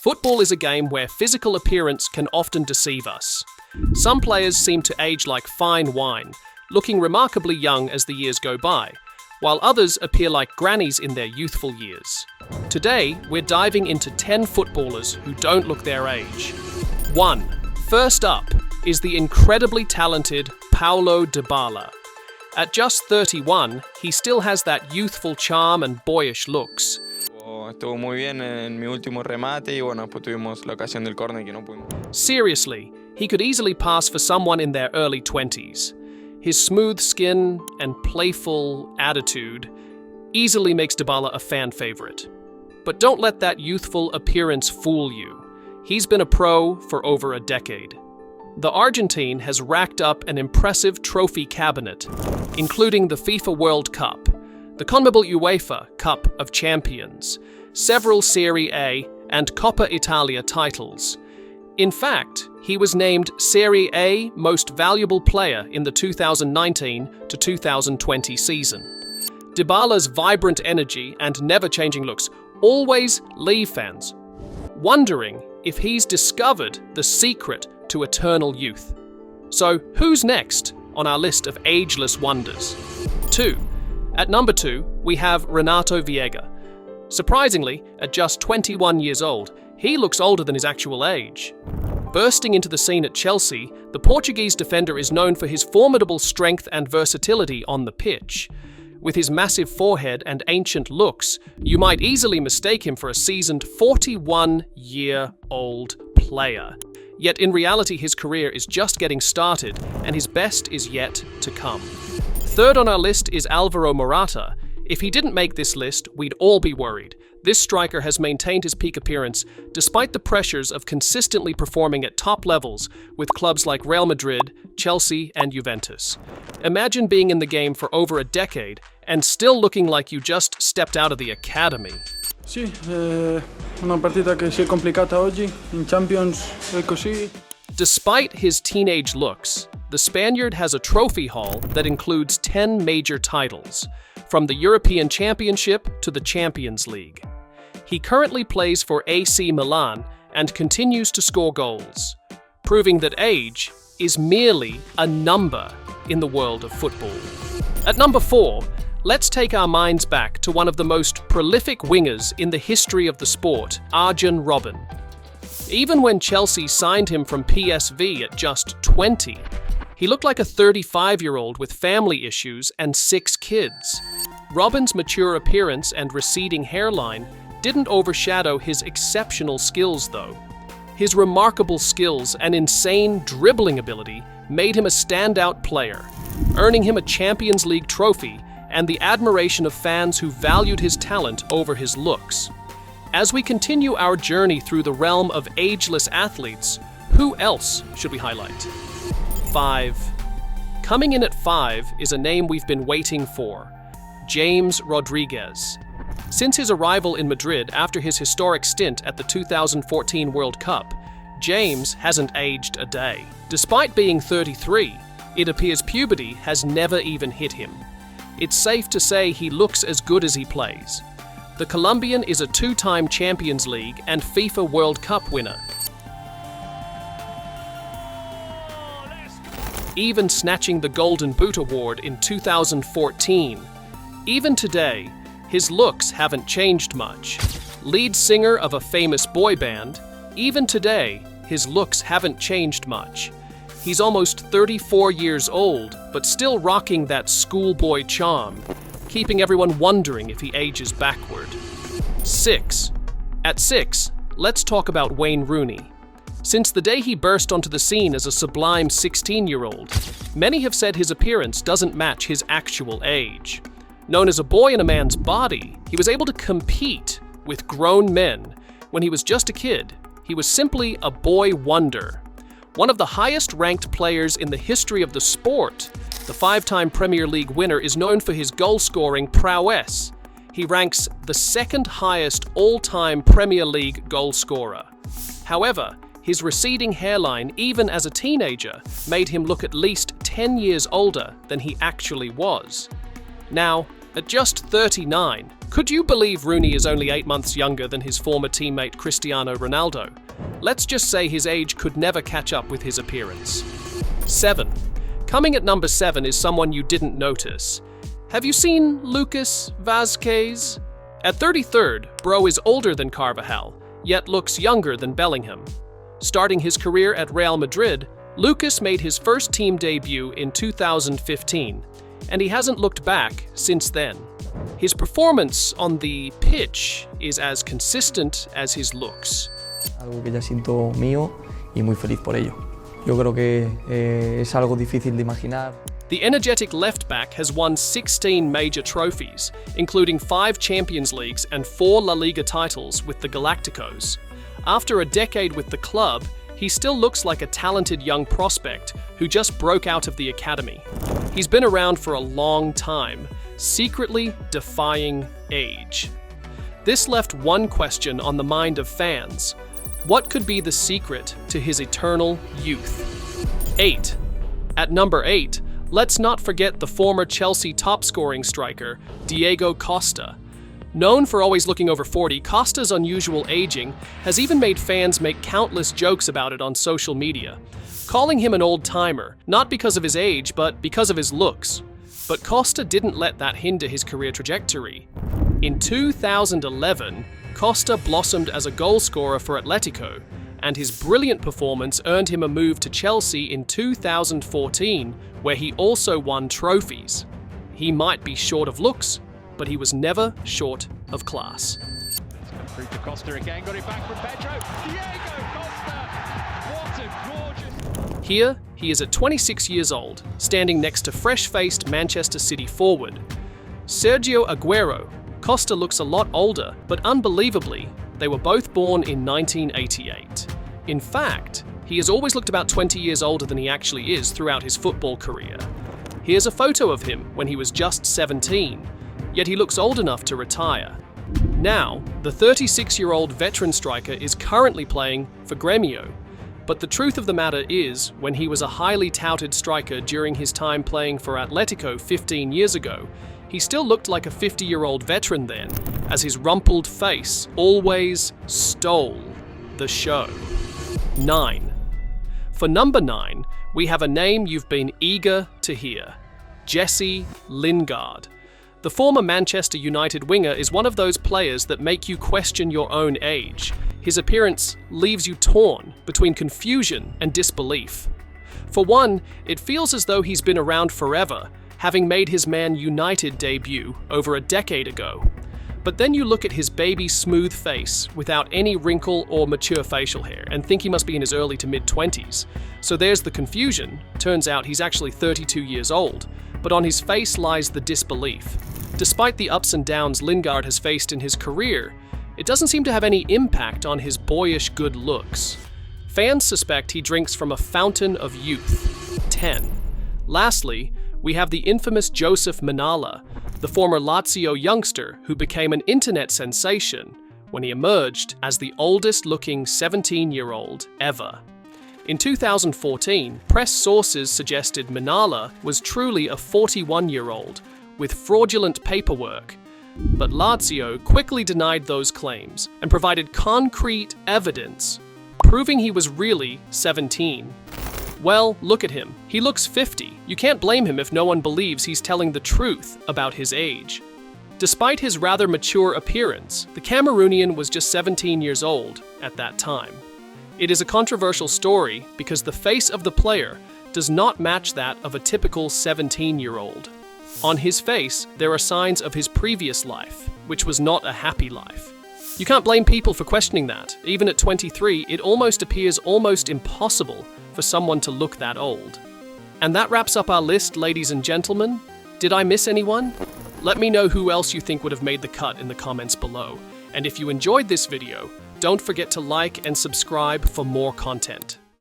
Football is a game where physical appearance can often deceive us. Some players seem to age like fine wine, looking remarkably young as the years go by, while others appear like grannies in their youthful years. Today, we're diving into 10 footballers who don't look their age. 1. First up is the incredibly talented Paulo Dybala. At just 31, he still has that youthful charm and boyish looks. Estuvo muy bien en mi último remate y bueno, pues tuvimos la ocasión del córner que no pudimos. Seriously, he could easily pass for someone in their early 20s. His smooth skin and playful attitude easily makes Dybala a fan favorite. But don't let that youthful appearance fool you. He's been a pro for over a decade. The Argentine has racked up an impressive trophy cabinet, including the FIFA World Cup, the CONMEBOL UEFA Cup of Champions, several Serie A and Coppa Italia titles. In fact, he was named Serie A Most Valuable Player in the 2019 to 2020 season. Dybala's vibrant energy and never-changing looks always leave fans wondering if he's discovered the secret to eternal youth. So, who's next on our list of ageless wonders? 2. At number 2, we have Renato Veiga. Surprisingly, at just 21 years old, he looks older than his actual age. Bursting into the scene at Chelsea, the Portuguese defender is known for his formidable strength and versatility on the pitch. With his massive forehead and ancient looks, you might easily mistake him for a seasoned 41-year-old player. Yet in reality, his career is just getting started, and his best is yet to come. Third on our list is Alvaro Morata. If he didn't make this list, we'd all be worried. This striker has maintained his peak appearance despite the pressures of consistently performing at top levels with clubs like Real Madrid, Chelsea, and Juventus. Imagine being in the game for over a decade and still looking like you just stepped out of the academy. Sì, una partita che si è complicata oggi, in Champions è così. Despite his teenage looks, the Spaniard has a trophy haul that includes 10 major titles, from the European Championship to the Champions League. He currently plays for AC Milan and continues to score goals, proving that age is merely a number in the world of football. At number 4, let's take our minds back to one of the most prolific wingers in the history of the sport, Arjen Robben. Even when Chelsea signed him from PSV at just 20, he looked like a 35-year-old with family issues and 6 kids. Robben's mature appearance and receding hairline didn't overshadow his exceptional skills, though. His remarkable skills and insane dribbling ability made him a standout player, earning him a Champions League trophy and the admiration of fans who valued his talent over his looks. As we continue our journey through the realm of ageless athletes, who else should we highlight? 5. Coming in at 5 is a name we've been waiting for, James Rodriguez. Since his arrival in Madrid after his historic stint at the 2014 World Cup, James hasn't aged a day. Despite being 33, it appears puberty has never even hit him. It's safe to say he looks as good as he plays. The Colombian is a 2-time Champions League and FIFA World Cup winner, even snatching the Golden Boot Award in 2014. Even today, his looks haven't changed much. Lead singer of a famous boy band, even today, his looks haven't changed much. He's almost 34 years old, but still rocking that schoolboy charm, keeping everyone wondering if he ages backward. 6. At 6, let's talk about Wayne Rooney. Since the day he burst onto the scene as a sublime 16-year-old, many have said his appearance doesn't match his actual age. Known as a boy in a man's body, he was able to compete with grown men. When he was just a kid, he was simply a boy wonder. One of the highest-ranked players in the history of the sport, the 5-time Premier League winner is known for his goal-scoring prowess. He ranks the second highest all-time Premier League goal scorer. However, his receding hairline, even as a teenager, made him look at least 10 years older than he actually was. Now, at just 39, Could you believe Rooney is only 8 months younger than his former teammate Cristiano Ronaldo? Let's just say his age could never catch up with his appearance. 7. Coming at number 7 is someone you didn't notice. Have you seen Lucas Vazquez? At 33rd, bro is older than Carvajal, yet looks younger than Bellingham. Starting his career at Real Madrid, Lucas made his first team debut in 2015, and he hasn't looked back since then. His performance on the pitch is as consistent as his looks. Algo que ya siento mío y muy feliz por ello. Yo creo que es algo difícil de imaginar. The energetic left-back has won 16 major trophies, including 5 Champions Leagues and 4 La Liga titles with the Galacticos. After a decade with the club, he still looks like a talented young prospect who just broke out of the academy. He's been around for a long time, secretly defying age. This left one question on the mind of fans. What could be the secret to his eternal youth? 8. At number 8, let's not forget the former Chelsea top-scoring striker, Diego Costa. Known for always looking over 40, Costa's unusual aging has even made fans make countless jokes about it on social media, calling him an old-timer, not because of his age, but because of his looks. But Costa didn't let that hinder his career trajectory. In 2011, Costa blossomed as a goalscorer for Atletico, and his brilliant performance earned him a move to Chelsea in 2014, where he also won trophies. He might be short of looks, but he was never short of class. Through to Costa again, got it back from Pedro. Diego Costa! What a gorgeous... Here, he is at 26 years old, standing next to fresh-faced Manchester City forward Sergio Aguero. Costa looks a lot older, but unbelievably, they were both born in 1988. In fact, he has always looked about 20 years older than he actually is throughout his football career. Here's a photo of him when he was just 17, yet he looks old enough to retire. Now, the 36-year-old veteran striker is currently playing for Gremio, but the truth of the matter is, when he was a highly touted striker during his time playing for Atletico 15 years ago, he still looked like a 50-year-old veteran then, as his rumpled face always stole the show. 9. For number 9, we have a name you've been eager to hear: Jesse Lingard. The former Manchester United winger is one of those players that make you question your own age. His appearance leaves you torn between confusion and disbelief. For one, it feels as though he's been around forever, having made his Man United debut over a decade ago. But then you look at his baby smooth face without any wrinkle or mature facial hair and think he must be in his early to mid-20s. So there's the confusion. Turns out he's actually 32 years old, but on his face lies the disbelief. Despite the ups and downs Lingard has faced in his career, it doesn't seem to have any impact on his boyish good looks. Fans suspect he drinks from a fountain of youth. 10. Lastly, we have the infamous Joseph Minala, the former Lazio youngster who became an internet sensation when he emerged as the oldest-looking 17-year-old ever. In 2014, press sources suggested Minala was truly a 41-year-old with fraudulent paperwork, but Lazio quickly denied those claims and provided concrete evidence, proving he was really 17. Well, look at him. He looks 50. You can't blame him if no one believes he's telling the truth about his age. Despite his rather mature appearance, the Cameroonian was just 17 years old at that time. It is a controversial story because the face of the player does not match that of a typical 17-year-old. On his face, there are signs of his previous life, which was not a happy life. You can't blame people for questioning that. Even at 23, it almost appears almost impossible for someone to look that old. And that wraps up our list, ladies and gentlemen. Did I miss anyone? Let me know who else you think would have made the cut in the comments below. And if you enjoyed this video, don't forget to like and subscribe for more content.